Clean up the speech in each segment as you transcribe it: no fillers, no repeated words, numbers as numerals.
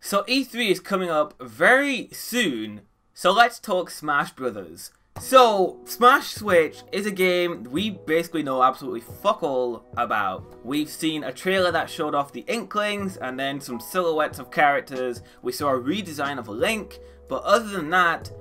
So E3 is coming up very soon, so let's talk Smash Brothers. So, Smash Switch is a game we basically know absolutely fuck all about. We've seen a trailer that showed off the Inklings and then some silhouettes of characters. We saw a redesign of Link, but other than that,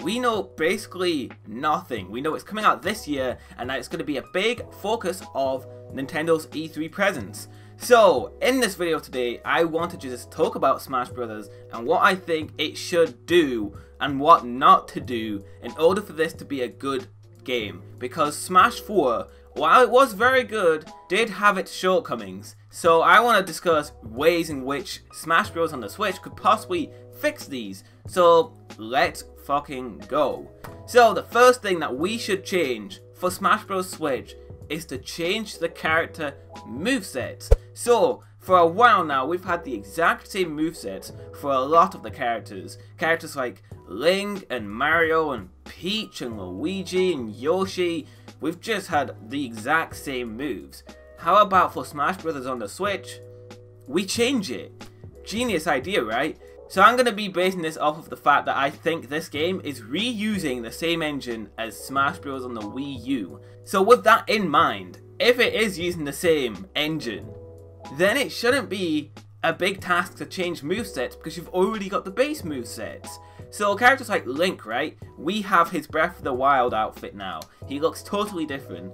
we know basically nothing. We know it's coming out this year and that it's going to be a big focus of Nintendo's E3 presence. So, in this video today, I wanted to just talk about Smash Brothers and what I think it should do and what not to do in order for this to be a good game. Because Smash 4, while it was very good, did have its shortcomings. So I want to discuss ways in which Smash Bros on the Switch could possibly fix these. So let's fucking go. So the first thing that we should change for Smash Bros Switch is to change the character movesets. So, for a while now, we've had the exact same movesets for a lot of the characters. Characters like Link and Mario and Peach and Luigi and Yoshi. We've just had the exact same moves. How about for Smash Brothers on the Switch? We change it. Genius idea, right? So I'm going to be basing this off of the fact that I think this game is reusing the same engine as Smash Bros on the Wii U. So with that in mind, if it is using the same engine, then it shouldn't be a big task to change movesets because you've already got the base movesets. So characters like Link, right? We have his Breath of the Wild outfit now. He looks totally different.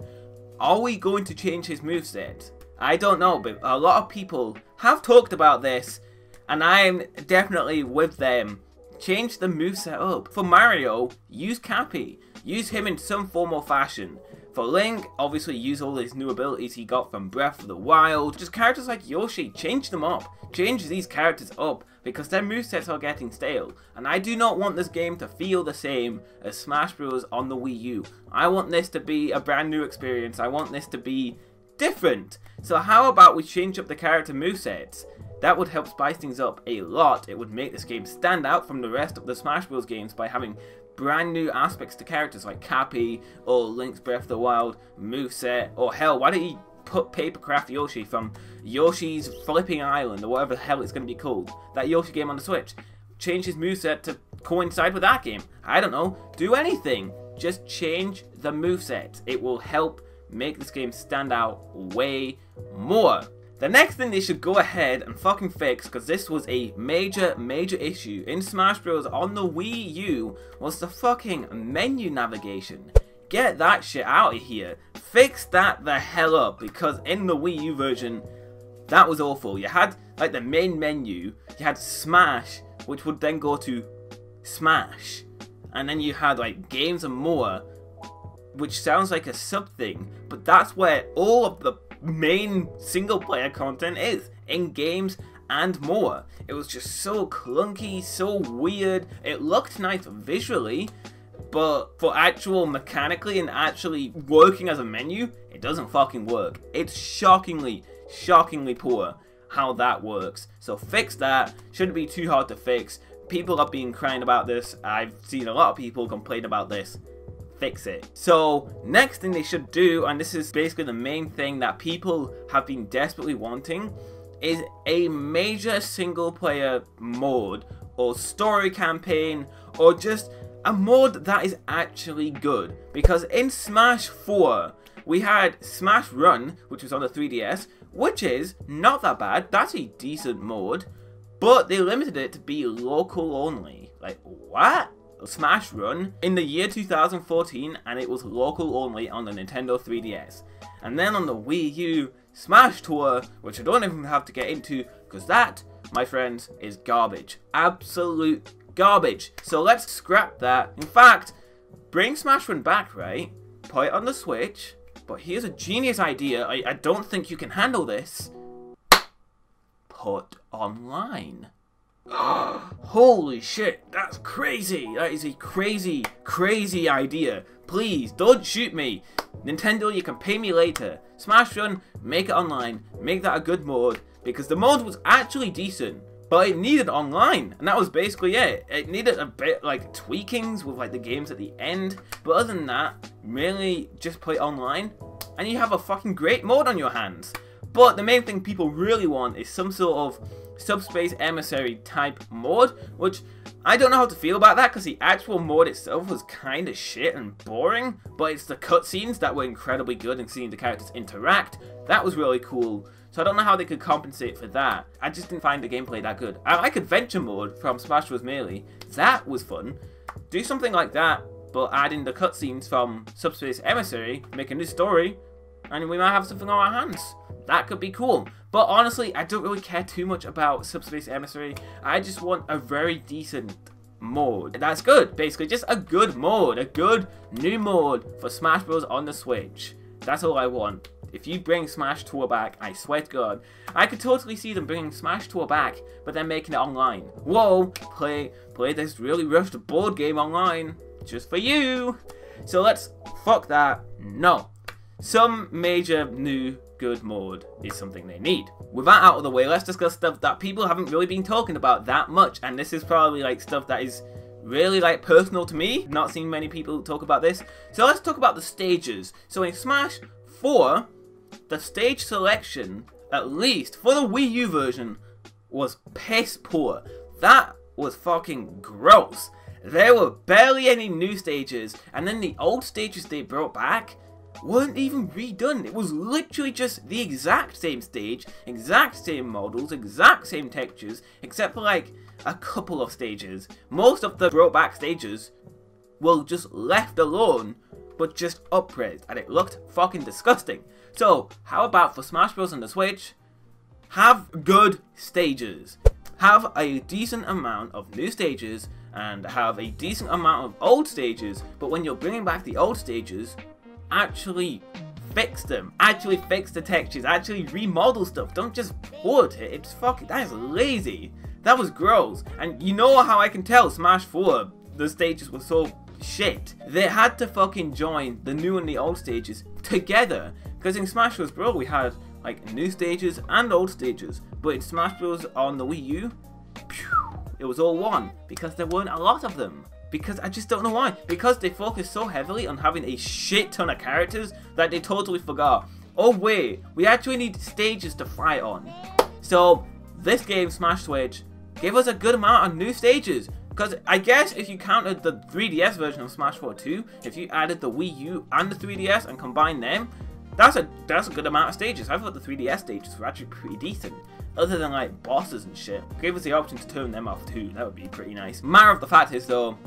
Are we going to change his moveset? I don't know, but a lot of people have talked about this and I am definitely with them. Change the moveset up. For Mario, use Cappy. Use him in some form or fashion. For Link, obviously use all his new abilities he got from Breath of the Wild. Just characters like Yoshi, change them up. Change these characters up because their movesets are getting stale. And I do not want this game to feel the same as Smash Bros on the Wii U. I want this to be a brand new experience. I want this to be different. So how about we change up the character movesets? That would help spice things up a lot. It would make this game stand out from the rest of the Smash Bros games by having brand new aspects to characters like Cappy or Link's Breath of the Wild moveset, or hell, why don't you put Papercraft Yoshi from Yoshi's Flipping Island or whatever the hell it's going to be called, that Yoshi game on the Switch, change his moveset to coincide with that game. I don't know, do anything, just change the moveset. It will help make this game stand out way more. The next thing they should go ahead and fucking fix, because this was a major issue in Smash Bros on the Wii U, was the fucking menu navigation. Get that shit out of here. Fix that the hell up, because in the Wii U version, that was awful. You had like the main menu, you had Smash, which would then go to Smash, and then you had like Games and More, which sounds like a sub thing, but that's where all of the main single player content is, in Games and More. It was just so clunky, so weird. It looked nice visually, but for actual mechanically and actually working as a menu, it doesn't fucking work. It's shockingly poor how that works. So fix that. Shouldn't be too hard to fix. People have been crying about this. I've seen a lot of people complain about this. Fix it. So next thing they should do, and this is basically the main thing that people have been desperately wanting, is a major single player mode or story campaign or just a mode that is actually good. Because in Smash 4 we had Smash Run, which was on the 3DS, which is not that bad. That's a decent mode, but they limited it to be local only. Like, what? Smash Run in the year 2014, and it was local only on the Nintendo 3DS. And then on the Wii U, Smash Tour, which I don't even have to get into, because that, my friends, is garbage. Absolute garbage. So let's scrap that. In fact, bring Smash Run back, right? Put it on the Switch, but here's a genius idea. I don't think you can handle this. Put online. Holy shit, that's crazy. That is a crazy idea. Please, don't shoot me. Nintendo, you can pay me later. Smash Run, make it online. Make that a good mode, because the mode was actually decent, but it needed online, and that was basically it. It needed a bit like tweakings with like the games at the end, but other than that, really just play online, and you have a fucking great mode on your hands. But the main thing people really want is some sort of Subspace Emissary type mode, which I don't know how to feel about that because the actual mode itself was kind of shit and boring, but it's the cutscenes that were incredibly good and seeing the characters interact. That was really cool. So I don't know how they could compensate for that. I just didn't find the gameplay that good. I like Adventure Mode from Smash Bros. Melee. That was fun. Do something like that, but add in the cutscenes from Subspace Emissary, make a new story, and we might have something on our hands. That could be cool. But honestly, I don't really care too much about Subspace Emissary. I just want a very decent mode. That's good, basically. Just a good mode. A good new mode for Smash Bros. On the Switch. That's all I want. If you bring Smash Tour back, I swear to God, I could totally see them bringing Smash Tour back, but then making it online. Whoa, play this really rushed board game online, just for you. So let's fuck that. No. Some major new good mode is something they need. With that out of the way, let's discuss stuff that people haven't really been talking about that much, and this is probably like stuff that is really like personal to me. Not seen many people talk about this. So let's talk about the stages. So in Smash 4, the stage selection, at least for the Wii U version, was piss poor. That was fucking gross. There were barely any new stages, and then the old stages they brought back weren't even redone. It was literally just the exact same stage, exact same models, exact same textures, except for like a couple of stages. Most of the brought back stages were just left alone, but just upgraded, and it looked fucking disgusting. So, how about for Smash Bros. On the Switch, have good stages. Have a decent amount of new stages, and have a decent amount of old stages, but when you're bringing back the old stages, actually fix them. Actually fix the textures. Actually remodel stuff. Don't just port it. It's fucking, that is lazy. That was gross. And you know how I can tell Smash 4, the stages were so shit. They had to fucking join the new and the old stages together. Because in Smash Bros. Bro, we had like new stages and old stages. But in Smash Bros. On the Wii U, it was all one. Because there weren't a lot of them. Because I just don't know why. Because they focused so heavily on having a shit ton of characters that they totally forgot. Oh wait, we actually need stages to fight on. So this game, Smash Switch, gave us a good amount of new stages. Because I guess if you counted the 3DS version of Smash 4 2, if you added the Wii U and the 3DS and combined them, that's a good amount of stages. I thought the 3DS stages were actually pretty decent. Other than like bosses and shit. Give us the option to turn them off too. That would be pretty nice. Matter of the fact is though,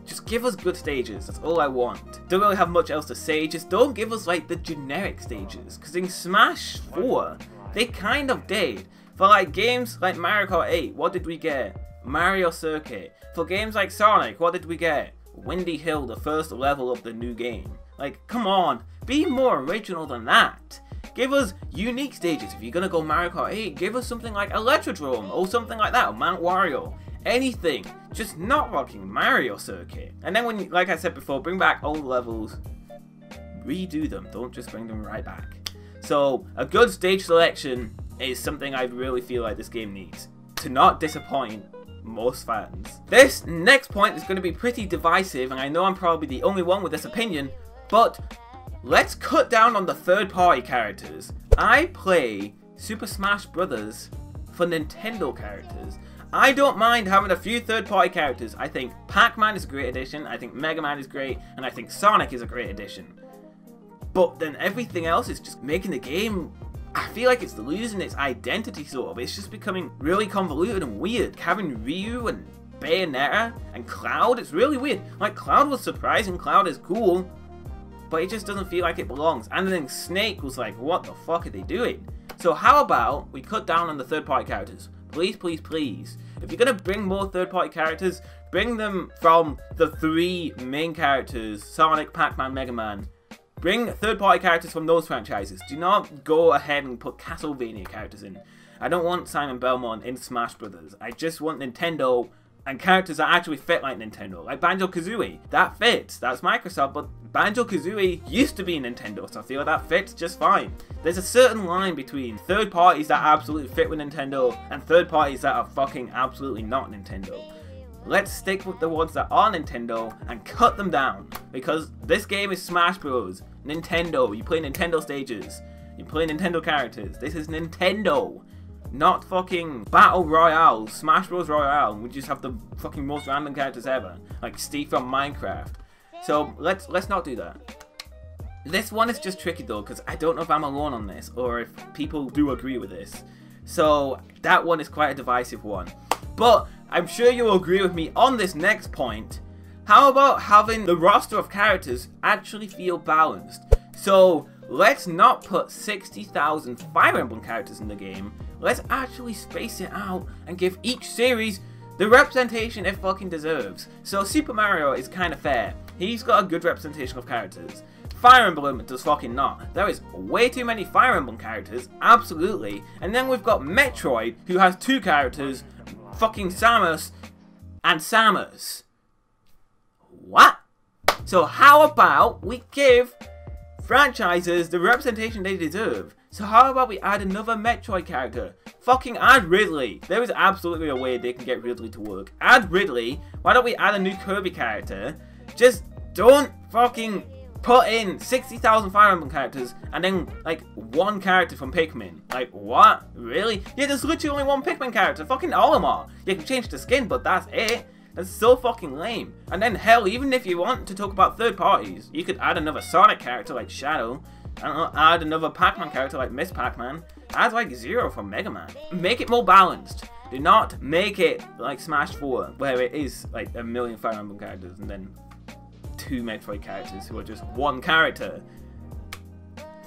just give us good stages, that's all I want. Don't really have much else to say, just don't give us like the generic stages. Because in Smash 4, they kind of did. For like games like Mario Kart 8, what did we get? Mario Circuit. For games like Sonic, what did we get? Windy Hill, the first level of the new game. Like, come on, be more original than that. Give us unique stages. If you're gonna go Mario Kart 8, give us something like Electrodrome or something like that, or Mount Wario. Anything, just not fucking Mario Circuit. And then when, like I said before, bring back old levels, redo them, don't just bring them right back. So a good stage selection is something I really feel like this game needs to not disappoint most fans. This next point is going to be pretty divisive, and I know I'm probably the only one with this opinion, but let's cut down on the third-party characters. I play Super Smash Bros. For Nintendo characters. I don't mind having a few third-party characters. I think Pac-Man is a great addition, I think Mega Man is great, and I think Sonic is a great addition. But then everything else is just making the game, I feel like it's losing its identity sort of. It's just becoming really convoluted and weird. Having Ryu and Bayonetta and Cloud, it's really weird. Like, Cloud was surprising, Cloud is cool, but it just doesn't feel like it belongs. And then Snake was like, what the fuck are they doing? So how about we cut down on the third-party characters? Please, please, please. If you're going to bring more third-party characters, bring them from the three main characters, Sonic, Pac-Man, Mega Man. Bring third-party characters from those franchises. Do not go ahead and put Castlevania characters in. I don't want Simon Belmont in Smash Brothers. I just want Nintendo and characters that actually fit like Nintendo. Like Banjo-Kazooie. That fits. That's Microsoft, but Banjo-Kazooie used to be Nintendo, so I feel that fits just fine. There's a certain line between third parties that absolutely fit with Nintendo and third parties that are fucking absolutely not Nintendo. Let's stick with the ones that are Nintendo and cut them down. Because this game is Smash Bros. Nintendo. You play Nintendo stages. You play Nintendo characters. This is Nintendo. not fucking Battle Royale, Smash Bros. Royale, we just have the fucking most random characters ever, like Steve from Minecraft. So let's not do that. This one is just tricky though, because I don't know if I'm alone on this, or if people do agree with this. So that one is quite a divisive one. But I'm sure you'll agree with me on this next point. How about having the roster of characters actually feel balanced? So let's not put 60,000 Fire Emblem characters in the game. Let's actually space it out and give each series the representation it fucking deserves. So Super Mario is kind of fair. He's got a good representation of characters. Fire Emblem does fucking not. There is way too many Fire Emblem characters, absolutely. And then we've got Metroid, who has 2 characters, fucking Samus and Samus. What? So how about we give franchises the representation they deserve? So how about we add another Metroid character? Fucking add Ridley. There is absolutely a way they can get Ridley to work. Add Ridley. Why don't we add a new Kirby character? Just don't fucking put in 60,000 Fire Emblem characters and then like 1 character from Pikmin. Like what? Really? Yeah, there's literally only 1 Pikmin character. Fucking Olimar. You can change the skin, but that's it. That's so fucking lame. And then hell, even if you want to talk about third parties, you could add another Sonic character like Shadow. I don't know, add another Pac-Man character like Miss Pac-Man. Add like Zero from Mega Man. Make it more balanced. Do not make it like Smash 4, where it is like 1,000,000 Fire Emblem characters and then 2 Metroid characters who are just 1 character.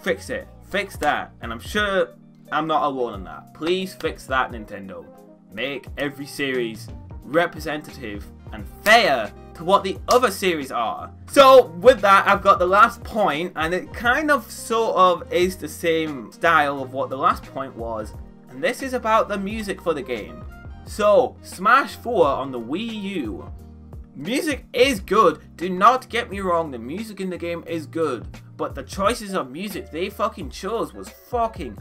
Fix it. Fix that. And I'm sure I'm not alone on that. Please fix that, Nintendo. Make every series representative and fair to what the other series are. So with that, I've got the last point, and it kind of sort of is the same style of what the last point was, and this is about the music for the game. So Smash 4 on the Wii U. Music is good, do not get me wrong, the music in the game is good, but the choices of music they fucking chose was fucking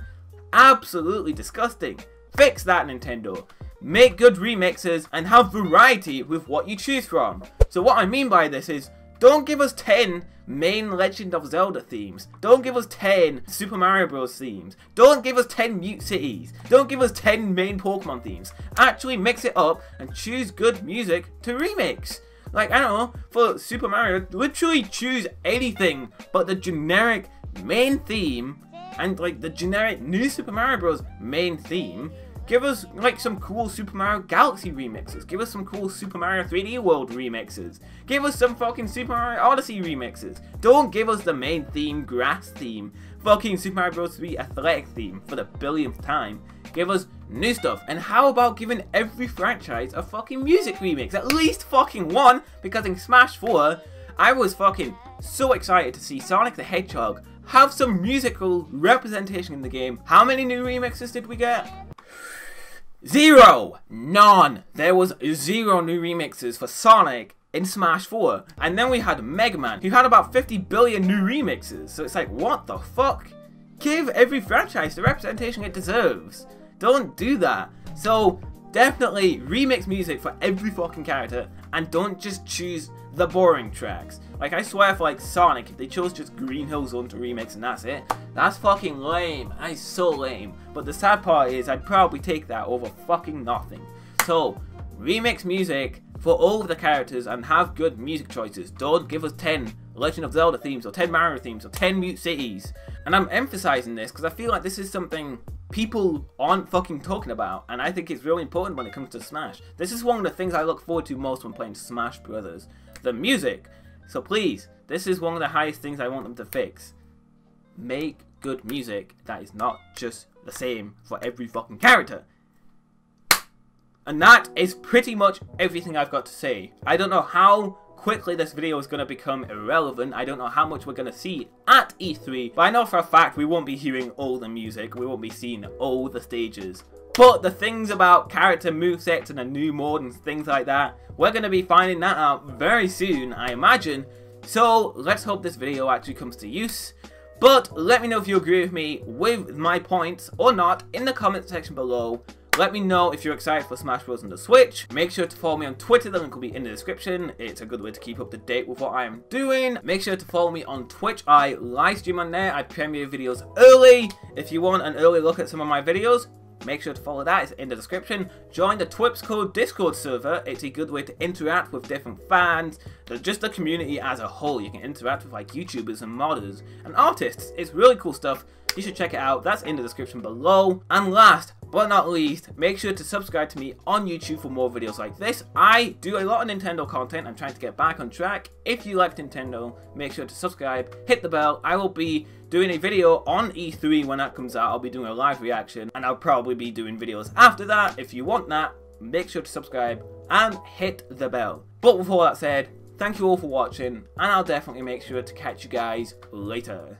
absolutely disgusting. Fix that, Nintendo. Make good remixes and have variety with what you choose from. So what I mean by this is, don't give us 10 main Legend of Zelda themes. Don't give us 10 Super Mario Bros. Themes. Don't give us 10 Mute Cities. Don't give us 10 main Pokemon themes. Actually mix it up and choose good music to remix. Like, I don't know, for Super Mario, literally choose anything but the generic main theme and like the generic new Super Mario Bros. Main theme. Give us like some cool Super Mario Galaxy remixes. Give us some cool Super Mario 3D World remixes. Give us some fucking Super Mario Odyssey remixes. Don't give us the main theme, grass theme, fucking Super Mario Bros. 3 athletic theme for the billionth time. Give us new stuff. And how about giving every franchise a fucking music remix? At least fucking 1, because in Smash 4, I was fucking so excited to see Sonic the Hedgehog have some musical representation in the game. How many new remixes did we get? 0! None! There was 0 new remixes for Sonic in Smash 4. And then we had Mega Man, who had about 50 billion new remixes. So it's like, what the fuck? Give every franchise the representation it deserves. Don't do that. So definitely remix music for every fucking character, and don't just choose the boring tracks. Like, I swear for like Sonic, if they chose just Green Hill Zone to remix and that's it, that's fucking lame. That is so lame. But the sad part is I'd probably take that over fucking nothing. So remix music for all of the characters and have good music choices. Don't give us 10 Legend of Zelda themes or 10 Mario themes or 10 Mute Cities. And I'm emphasizing this because I feel like this is something people aren't fucking talking about, and I think it's really important when it comes to Smash. This is one of the things I look forward to most when playing Smash Brothers. The music. So please, this is one of the highest things I want them to fix. Make good music that is not just the same for every fucking character. And that is pretty much everything I've got to say. I don't know how quickly this video is going to become irrelevant. I don't know how much we're going to see at E3. But I know for a fact we won't be hearing all the music. We won't be seeing all the stages. But the things about character movesets and a new mode and things like that, we're going to be finding that out very soon, I imagine. So let's hope this video actually comes to use. But let me know if you agree with me with my points or not in the comment section below. Let me know if you're excited for Smash Bros. On the Switch. Make sure to follow me on Twitter, the link will be in the description. It's a good way to keep up to date with what I am doing. Make sure to follow me on Twitch. I live stream on there. I premiere videos early. If you want an early look at some of my videos, make sure to follow that, it's in the description. Join the Twips Code Discord server, it's a good way to interact with different fans, just the community as a whole. You can interact with like YouTubers and modders and artists, it's really cool stuff. You should check it out, that's in the description below. And last but not least, make sure to subscribe to me on YouTube for more videos like this. I do a lot of Nintendo content, I'm trying to get back on track. If you like Nintendo, make sure to subscribe, hit the bell. I will be doing a video on E3 when that comes out. I'll be doing a live reaction, and I'll probably be doing videos after that. If you want that, make sure to subscribe and hit the bell. But with all that said, thank you all for watching, and I'll definitely make sure to catch you guys later.